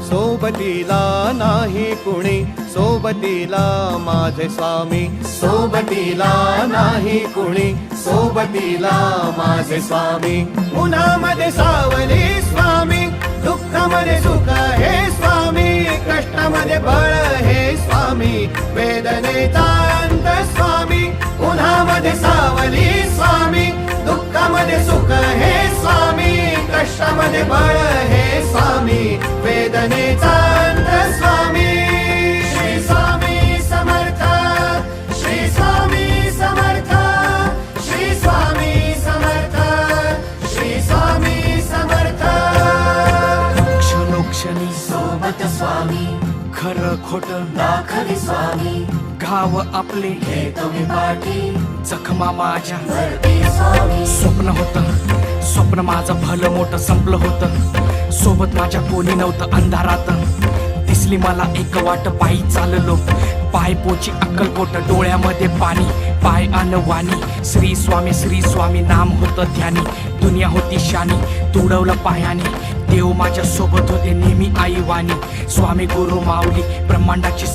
सोबतीला नाही कुणी, सोबतीला माझे स्वामी. सोबतीला नाही कुणी, सोबतीला माझे स्वामी. उन्हामध्ये सावली स्वामी, दुःखामध्ये सुख हे स्वामी, कष्टामध्ये बळ हे स्वामी, वेदनेचा अंत स्वामी. उन्हामध्ये सावली स्वामी, दुःखामध्ये सुख हे स्वामी, कष्टामध्ये बळ हे स्वामी, वेदनेचा अंत स्वामी. श्री स्वामी समर्थ, श्री स्वामी समर्थ, श्री स्वामी समर्थ, श्री स्वामी समर्थ. क्षणोक्षणी सोबत स्वामी, खरं खोट दाखवी स्वामी, घाव आपले हे तुम्ही पाठी जखमा माझ्या. भरती स्वामी. स्वप्न होतं, स्वप्न माझं भलं मोठं संपलं होतं. सोबत माझ्या कोणी नव्हतं अंधारात. दिसली मला एक वाट, पायी चाललो, पाय पोची अक्कलकोट, डोळ्यामध्ये पाणी, पाय अनवाणी. श्री स्वामी नाम होतं ध्यानी, दुनिया होती शानी, तुडवलं पायाने. देव माझ्या सोबत होते नेहमी आई वाणी. स्वामी गुरु माऊली ब्रह्मांडाची